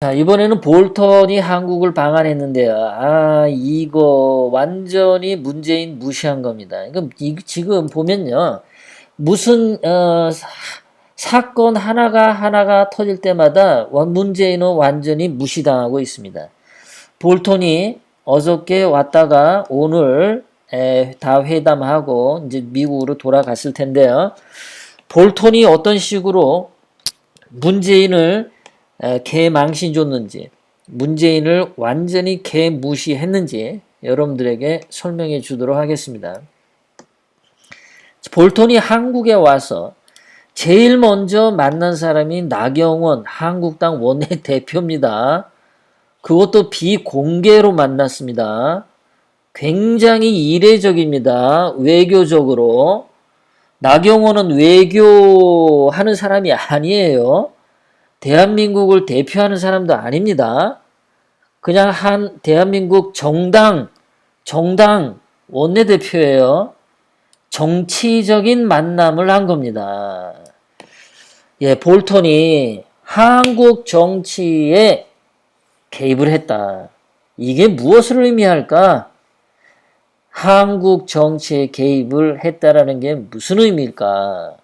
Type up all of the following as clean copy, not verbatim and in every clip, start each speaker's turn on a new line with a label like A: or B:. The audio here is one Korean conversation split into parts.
A: 자, 이번에는 볼턴이 한국을 방한했는데요. 이거 완전히 문재인 무시한 겁니다. 지금 보면요. 무슨, 사건 하나가 터질 때마다 문재인은 완전히 무시당하고 있습니다. 볼턴이 어저께 왔다가 오늘 다 회담하고 이제 미국으로 돌아갔을 텐데요. 볼턴이 어떤 식으로 문재인을 개망신 줬는지, 문재인을 완전히 개무시했는지 여러분들에게 설명해 주도록 하겠습니다. 볼턴이 한국에 와서 제일 먼저 만난 사람이 나경원 한국당 원내대표입니다. 그것도 비공개로 만났습니다. 굉장히 이례적입니다. 외교적으로. 나경원은 외교하는 사람이 아니에요. 대한민국을 대표하는 사람도 아닙니다. 그냥 한 대한민국 정당 원내대표예요. 정치적인 만남을 한 겁니다. 예, 볼턴이 한국 정치에 개입을 했다. 이게 무엇을 의미할까? 한국 정치에 개입을 했다라는 게 무슨 의미일까?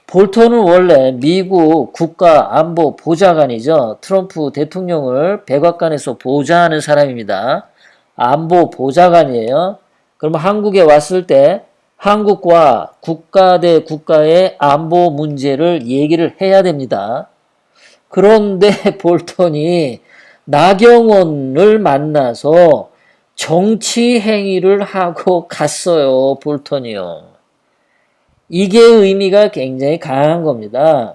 A: 볼턴은 원래 미국 국가안보보좌관이죠. 트럼프 대통령을 백악관에서 보좌하는 사람입니다. 안보보좌관이에요. 그러면 한국에 왔을 때 한국과 국가 대 국가의 안보 문제를 얘기를 해야 됩니다. 그런데 볼턴이 나경원을 만나서 정치 행위를 하고 갔어요. 볼턴이요. 이게 의미가 굉장히 강한 겁니다.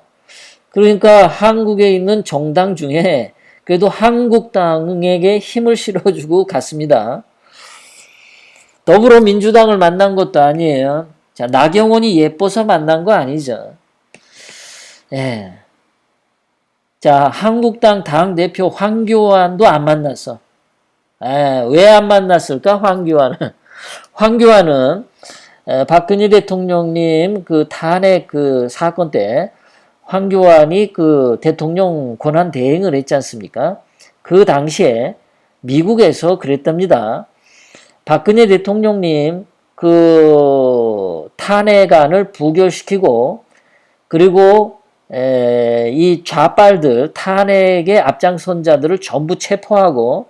A: 그러니까 한국에 있는 정당 중에 그래도 한국당에게 힘을 실어주고 갔습니다. 더불어민주당을 만난 것도 아니에요. 자, 나경원이 예뻐서 만난 거 아니죠. 예. 자, 한국당 당대표 황교안도 안 만났어. 왜 안 만났을까? 황교안은 박근혜 대통령님 그 탄핵 그 사건 때 황교안이 그 대통령 권한 대행을 했지 않습니까? 그 당시에 미국에서 그랬답니다. 박근혜 대통령님 그 탄핵안을 부결시키고 그리고 이 좌빨들 탄핵의 앞장선 자들을 전부 체포하고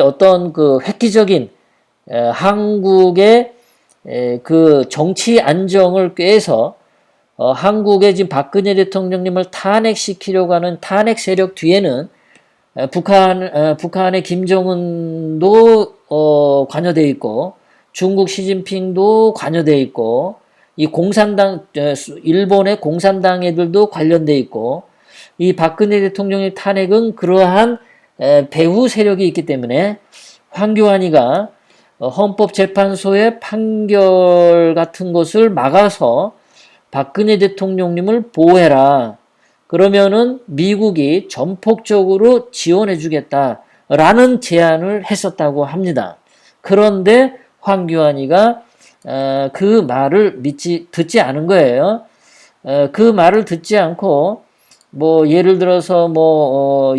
A: 어떤 그 획기적인 한국의 그 정치 안정을 꾀해서 한국의 지금 박근혜 대통령님을 탄핵시키려고 하는 탄핵 세력 뒤에는 북한의 김정은도 관여되어 있고 중국 시진핑도 관여되어 있고 이 공산당 일본의 공산당 애들도 관련되어 있고 이 박근혜 대통령의 탄핵은 그러한 배후 세력이 있기 때문에 황교안이가 헌법재판소의 판결 같은 것을 막아서 박근혜 대통령님을 보호해라. 그러면은 미국이 전폭적으로 지원해주겠다라는 제안을 했었다고 합니다. 그런데 황교안이가 그 말을 듣지 않은 거예요. 그 말을 듣지 않고 뭐 예를 들어서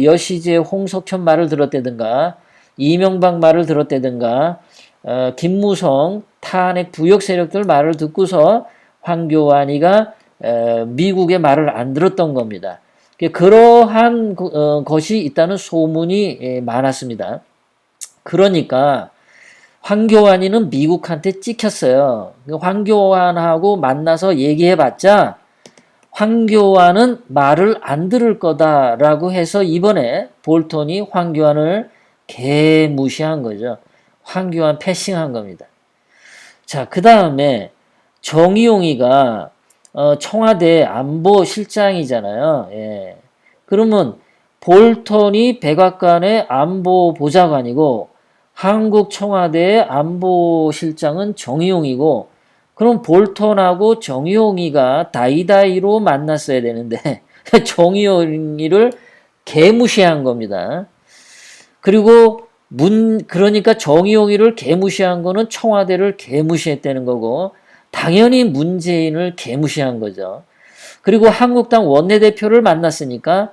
A: 여시제 홍석현 말을 들었다든가 이명박 말을 들었다든가 김무성 탄핵 부역 세력들 말을 듣고서 황교안이가 미국의 말을 안 들었던 겁니다. 그러한 것이 있다는 소문이 많았습니다. 그러니까 황교안이는 미국한테 찍혔어요. 황교안하고 만나서 얘기해봤자 황교안은 말을 안 들을 거다라고 해서 이번에 볼턴이 황교안을 개무시한 거죠. 황교안 패싱한 겁니다. 자, 그 다음에 정의용이가 청와대 안보실장이잖아요. 예. 그러면 볼턴이 백악관의 안보보좌관이고 한국 청와대의 안보실장은 정의용이고 그럼 볼턴하고 정의용이가 다이다이로 만났어야 되는데 정의용이를 개무시한 겁니다. 그리고 그러니까 정의용이를 개무시한 거는 청와대를 개무시했다는 거고 당연히 문재인을 개무시한 거죠. 그리고 한국당 원내대표를 만났으니까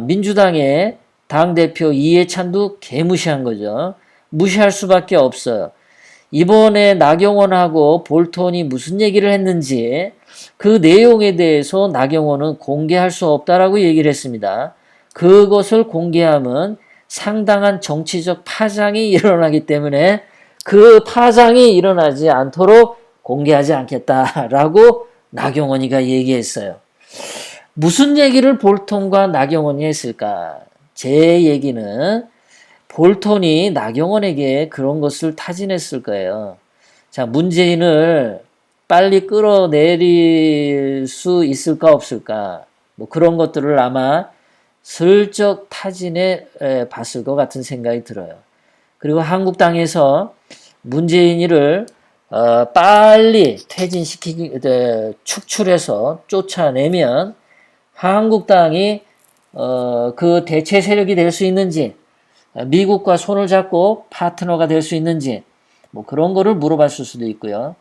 A: 민주당의 당대표 이해찬도 개무시한 거죠. 무시할 수밖에 없어요. 이번에 나경원하고 볼턴이 무슨 얘기를 했는지 그 내용에 대해서 나경원은 공개할 수 없다라고 얘기를 했습니다. 그것을 공개하면 상당한 정치적 파장이 일어나기 때문에 그 파장이 일어나지 않도록 공개하지 않겠다라고 나경원이가 얘기했어요. 무슨 얘기를 볼턴과 나경원이 했을까? 제 얘기는 볼턴이 나경원에게 그런 것을 타진했을 거예요. 자, 문재인을 빨리 끌어내릴 수 있을까 없을까? 뭐 그런 것들을 아마 슬쩍 타진해 봤을 것 같은 생각이 들어요. 그리고 한국당에서 문재인이를 빨리 축출해서 쫓아내면 한국당이 그 대체 세력이 될 수 있는지, 미국과 손을 잡고 파트너가 될 수 있는지, 뭐 그런 거를 물어봤을 수도 있고요.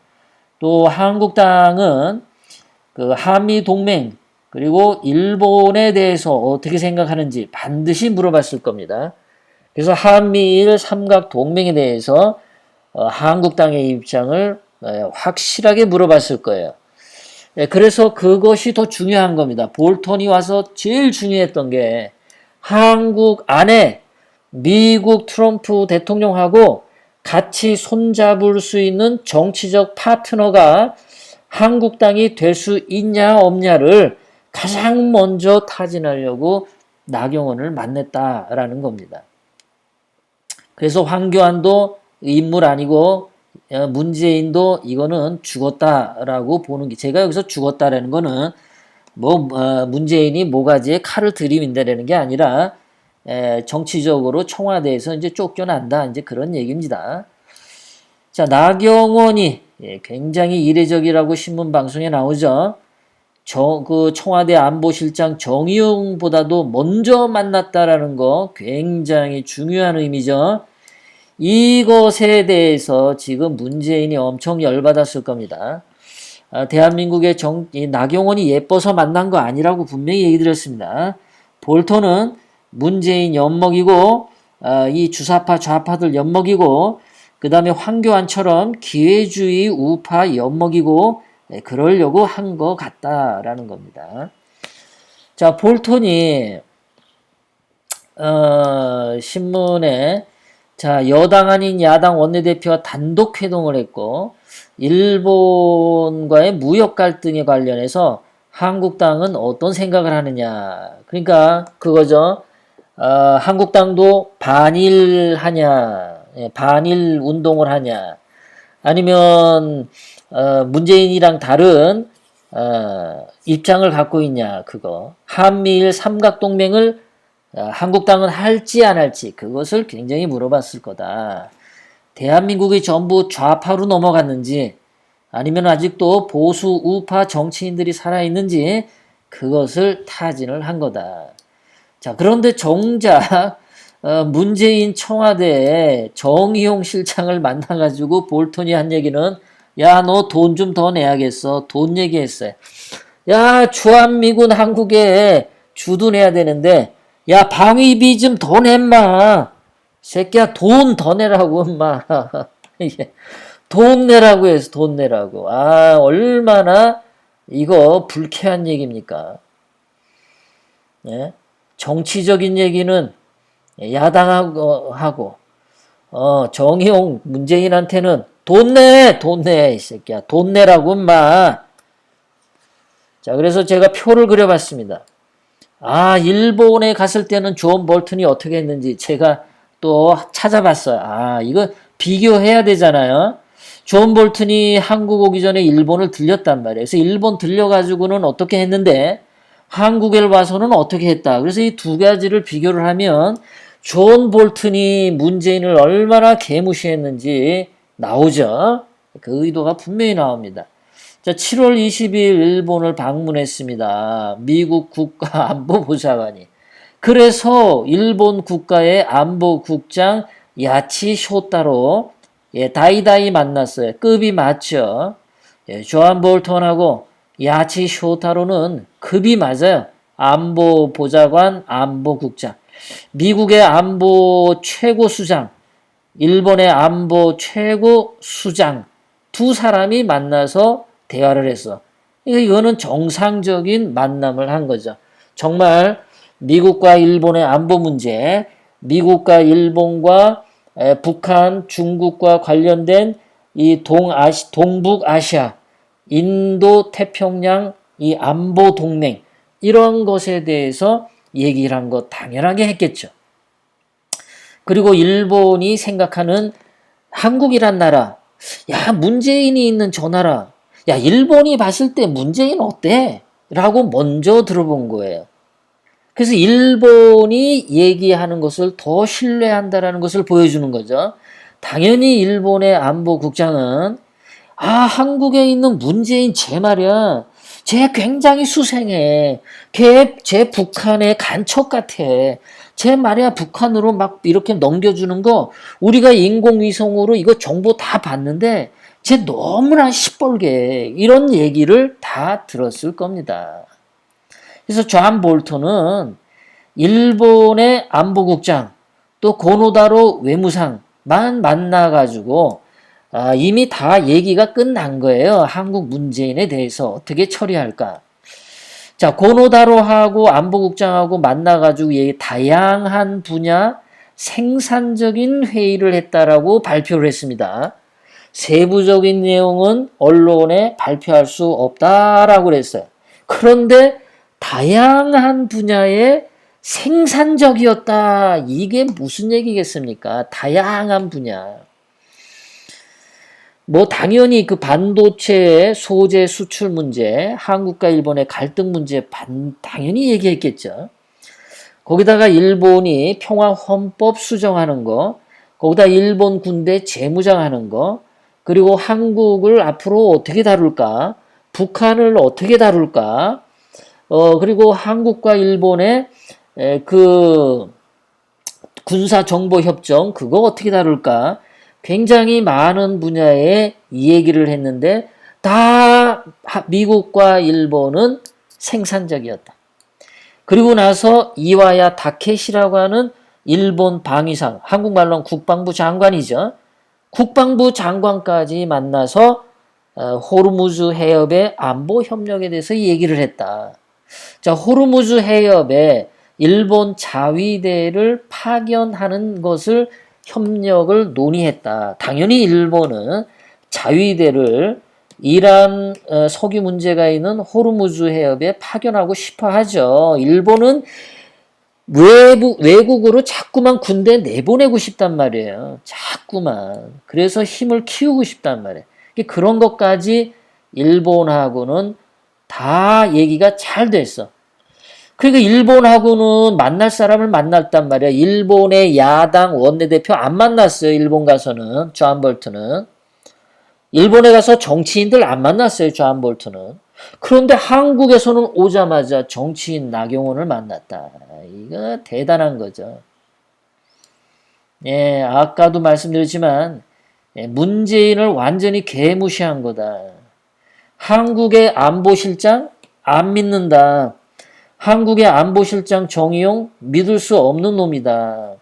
A: 또 한국당은 그 한미 동맹 그리고 일본에 대해서 어떻게 생각하는지 반드시 물어봤을 겁니다. 그래서 한미일 삼각 동맹에 대해서 한국당의 입장을 확실하게 물어봤을 거예요. 그래서 그것이 더 중요한 겁니다. 볼턴이 와서 제일 중요했던 게 한국 안에 미국 트럼프 대통령하고 같이 손잡을 수 있는 정치적 파트너가 한국당이 될 수 있냐 없냐를 가장 먼저 타진하려고 나경원을 만났다라는 겁니다. 그래서 황교안도 인물 아니고 문재인도 이거는 죽었다라고 보는 게, 제가 여기서 죽었다라는 거는 뭐 문재인이 모가지에 칼을 들이민다라는 게 아니라 정치적으로 청와대에서 이제 쫓겨난다 이제 그런 얘기입니다. 자, 나경원이 굉장히 이례적이라고 신문 방송에 나오죠. 그 청와대 안보실장 정의용보다도 먼저 만났다라는 거 굉장히 중요한 의미죠. 이것에 대해서 지금 문재인이 엄청 열받았을 겁니다. 대한민국의 나경원이 예뻐서 만난 거 아니라고 분명히 얘기 드렸습니다. 볼턴은 문재인 엿먹이고 이 주사파 좌파들 엿먹이고 그 다음에 황교안처럼 기회주의 우파 엿먹이고 그러려고 한 것 같다라는 겁니다. 자, 볼턴이 신문에 자, 여당 아닌 야당 원내대표와 단독 회동을 했고 일본과의 무역 갈등에 관련해서 한국당은 어떤 생각을 하느냐. 그러니까 그거죠. 한국당도 반일하냐, 반일 운동을 하냐, 아니면 문재인이랑 다른 입장을 갖고 있냐. 그거 한미일 삼각동맹을 한국당은 할지 안 할지 그것을 굉장히 물어봤을 거다. 대한민국이 전부 좌파로 넘어갔는지 아니면 아직도 보수 우파 정치인들이 살아있는지 그것을 타진을 한 거다. 자, 그런데 정작 문재인 청와대에 정의용 실장을 만나가지고 볼턴이 한 얘기는 야, 너 돈 좀 더 내야겠어. 돈 얘기했어요. 야, 주한미군 한국에 주둔해야 되는데 야, 방위비 좀 더 냈마. 새끼야, 돈 더 내라고, 엄마. 돈 내라고 해서 돈 내라고. 얼마나 이거 불쾌한 얘기입니까? 네? 정치적인 얘기는 야당하고, 정의용 문재인한테는 돈 내, 이 새끼야. 돈 내라고, 엄마. 자, 그래서 제가 표를 그려봤습니다. 일본에 갔을 때는 존 볼턴이 어떻게 했는지 제가 또 찾아봤어요. 이거 비교해야 되잖아요. 존 볼턴이 한국 오기 전에 일본을 들렸단 말이에요. 그래서 일본 들려가지고는 어떻게 했는데 한국에 와서는 어떻게 했다. 그래서 이 두 가지를 비교를 하면 존 볼턴이 문재인을 얼마나 개무시했는지 나오죠. 그 의도가 분명히 나옵니다. 자, 7월 20일 일본을 방문했습니다. 미국 국가안보보좌관이. 그래서 일본 국가의 안보국장 야치 쇼타로 다이다이 만났어요. 급이 맞죠. 존 볼턴하고 야치 쇼타로는 급이 맞아요. 안보보좌관, 안보국장, 미국의 안보 최고수장, 일본의 안보 최고수장 두 사람이 만나서 대화를 했어. 이거는 정상적인 만남을 한 거죠. 정말 미국과 일본의 안보 문제, 미국과 일본과 북한, 중국과 관련된 이 동북아시아, 인도 태평양 이 안보 동맹 이런 것에 대해서 얘기를 한 거 당연하게 했겠죠. 그리고 일본이 생각하는 한국이란 나라, 야 문재인이 있는 저 나라, 야 일본이 봤을 때 문재인 어때? 라고 먼저 들어본 거예요. 그래서 일본이 얘기하는 것을 더 신뢰한다라는 것을 보여주는 거죠. 당연히 일본의 안보국장은 한국에 있는 문재인 쟤 말이야. 쟤 굉장히 수상해. 쟤 북한의 간첩 같아. 쟤 말이야 북한으로 막 이렇게 넘겨주는 거 우리가 인공위성으로 이거 정보 다 봤는데 쟤 너무나 시뻘게. 이런 얘기를 다 들었을 겁니다. 그래서 존 볼턴은 일본의 안보국장 또 고노다로 외무상만 만나가지고 이미 다 얘기가 끝난 거예요. 한국 문재인에 대해서 어떻게 처리할까. 자, 고노다로하고 안보국장하고 만나가지고 다양한 분야 생산적인 회의를 했다라고 발표를 했습니다. 세부적인 내용은 언론에 발표할 수 없다라고 그랬어요. 그런데 다양한 분야에 생산적이었다. 이게 무슨 얘기겠습니까? 다양한 분야. 뭐 당연히 그 반도체 소재 수출 문제, 한국과 일본의 갈등 문제 당연히 얘기했겠죠. 거기다가 일본이 평화 헌법 수정하는 거, 거기다 일본 군대 재무장하는 거, 그리고 한국을 앞으로 어떻게 다룰까, 북한을 어떻게 다룰까, 그리고 한국과 일본의 그 군사 정보 협정 그거 어떻게 다룰까? 굉장히 많은 분야에 얘기를 했는데 다 미국과 일본은 생산적이었다. 그리고 나서 이와야 다케시라고 하는 일본 방위상, 한국말로는 국방부 장관이죠. 국방부 장관까지 만나서 호르무즈 해협의 안보 협력에 대해서 얘기를 했다. 자, 호르무즈 해협에 일본 자위대를 파견하는 것을 협력을 논의했다. 당연히 일본은 자위대를 이란 석유 문제가 있는 호르무즈 해협에 파견하고 싶어 하죠. 일본은 외국으로 자꾸만 군대 내보내고 싶단 말이에요. 자꾸만. 그래서 힘을 키우고 싶단 말이에요. 그런 것까지 일본하고는 다 얘기가 잘 됐어. 그러니까 일본하고는 만날 사람을 만났단 말이야. 일본의 야당 원내대표 안 만났어요. 일본 가서는. 존 볼턴은. 일본에 가서 정치인들 안 만났어요. 존 볼턴은. 그런데 한국에서는 오자마자 정치인 나경원을 만났다. 이거 대단한 거죠. 예, 아까도 말씀드렸지만 문재인을 완전히 개무시한 거다. 한국의 안보실장 안 믿는다. 한국의 안보실장 정의용 믿을 수 없는 놈이다.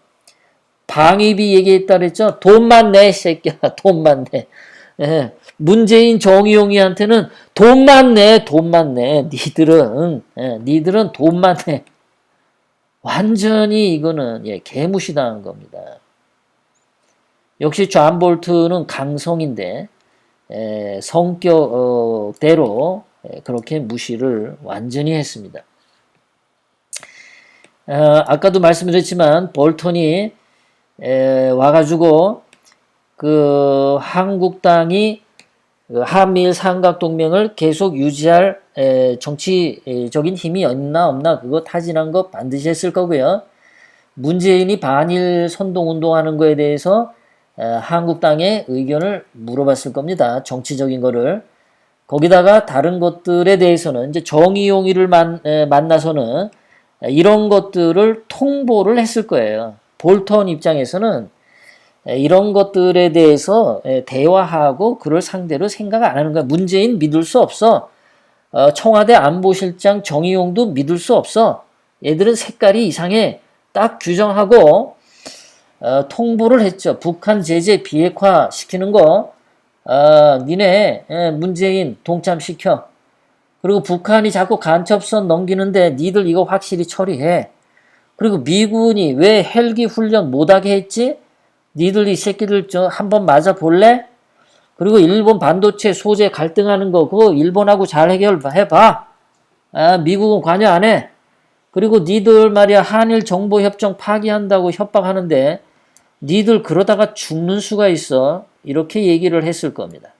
A: 방위비 얘기했다 그랬죠? 돈만 내, 새끼야. 돈만 내. 예, 문재인 정의용이한테는 돈만 내, 돈만 내. 니들은 돈만 내. 완전히 이거는 개무시당한 겁니다. 역시 존 볼턴은 강성인데 성격대로 그렇게 무시를 완전히 했습니다. 아까도 말씀드렸지만 볼턴이 와가지고 그 한국당이 한미일 삼각동맹을 계속 유지할 정치적인 힘이 있나 없나 그거 타진한 거 반드시 했을 거고요. 문재인이 반일 선동운동하는 거에 대해서 한국당의 의견을 물어봤을 겁니다. 정치적인 거를. 거기다가 다른 것들에 대해서는 이제 정의용이를 만나서는 이런 것들을 통보를 했을 거예요. 볼턴 입장에서는 이런 것들에 대해서 대화하고 그를 상대로 생각 안 하는 거야. 문재인 믿을 수 없어. 청와대 안보실장 정의용도 믿을 수 없어. 얘들은 색깔이 이상해. 딱 규정하고 통보를 했죠. 북한 제재 비핵화 시키는 거 니네 문재인 동참시켜. 그리고 북한이 자꾸 간첩선 넘기는데 니들 이거 확실히 처리해. 그리고 미군이 왜 헬기 훈련 못하게 했지? 니들 이 새끼들 한번 맞아볼래? 그리고 일본 반도체 소재 갈등하는 거 그거 일본하고 잘 해결해봐. 미국은 관여 안 해. 그리고 니들 말이야 한일 정보협정 파기한다고 협박하는데 니들 그러다가 죽는 수가 있어. 이렇게 얘기를 했을 겁니다.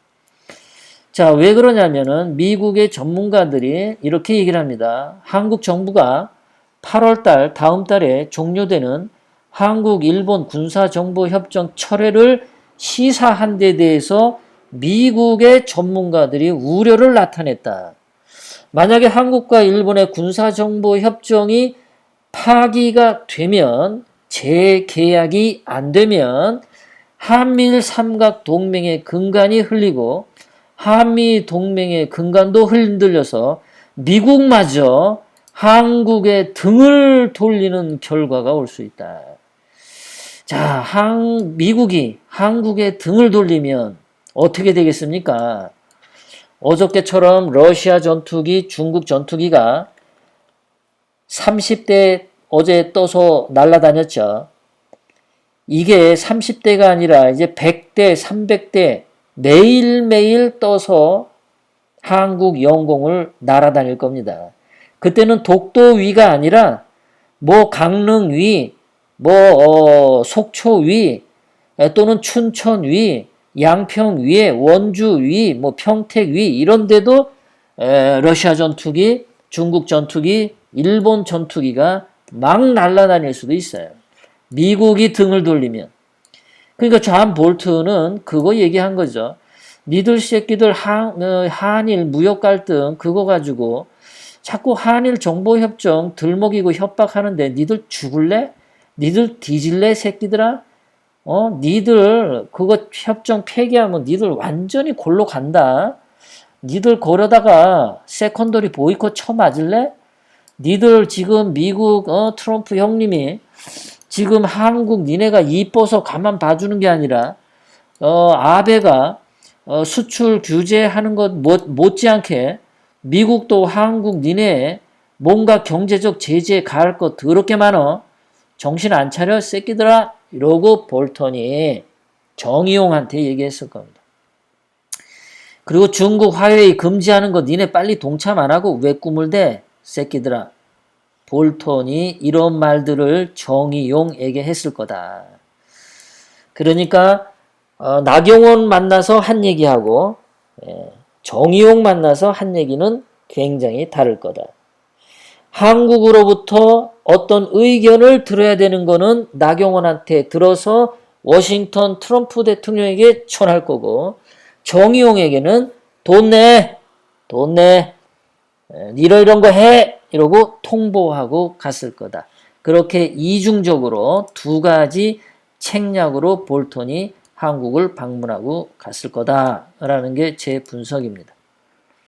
A: 자, 왜 그러냐면은 미국의 전문가들이 이렇게 얘기를 합니다. 한국 정부가 8월달 다음 달에 종료되는 한국-일본 군사정보협정 철회를 시사한 데 대해서 미국의 전문가들이 우려를 나타냈다. 만약에 한국과 일본의 군사정보협정이 파기가 되면 재계약이 안 되면 한미일 삼각동맹의 근간이 흘리고 한미 동맹의 근간도 흔들려서 미국마저 한국의 등을 돌리는 결과가 올 수 있다. 자, 미국이 한국의 등을 돌리면 어떻게 되겠습니까? 어저께처럼 러시아 전투기, 중국 전투기가 30대 어제 떠서 날아다녔죠. 이게 30대가 아니라 이제 100대, 300대 매일매일 떠서 한국 영공을 날아다닐 겁니다. 그때는 독도 위가 아니라 뭐 강릉 위, 뭐 속초 위, 또는 춘천 위, 양평 위에 원주 위, 뭐 평택 위 이런 데도 러시아 전투기, 중국 전투기, 일본 전투기가 막 날아다닐 수도 있어요. 미국이 등을 돌리면. 그러니까 존 볼튼은 그거 얘기한 거죠. 니들 새끼들 한일 무역 갈등 그거 가지고 자꾸 한일 정보협정 들먹이고 협박하는데 니들 죽을래? 니들 뒤질래 새끼들아? 니들 그거 협정 폐기하면 니들 완전히 골로 간다. 니들 그러다가 세컨더리 보이콧 쳐맞을래? 니들 지금 미국 트럼프 형님이 지금 한국 니네가 이뻐서 가만 봐주는 게 아니라 아베가 수출 규제하는 것 못지않게 미국도 한국 니네 뭔가 경제적 제재 가할 것 더럽게 많어. 정신 안 차려 새끼들아 이러고 볼턴이 정의용한테 얘기했을 겁니다. 그리고 중국 화웨이 금지하는 거 니네 빨리 동참 안 하고 왜 꿈을 대 새끼들아. 볼턴이 이런 말들을 정의용에게 했을 거다. 그러니까 나경원 만나서 한 얘기하고 정의용 만나서 한 얘기는 굉장히 다를 거다. 한국으로부터 어떤 의견을 들어야 되는 거는 나경원한테 들어서 워싱턴 트럼프 대통령에게 전할 거고 정의용에게는 돈 내, 이런 거 해 이러고 통보하고 갔을 거다. 그렇게 이중적으로 두 가지 책략으로 볼턴이 한국을 방문하고 갔을 거다라는 게 제 분석입니다.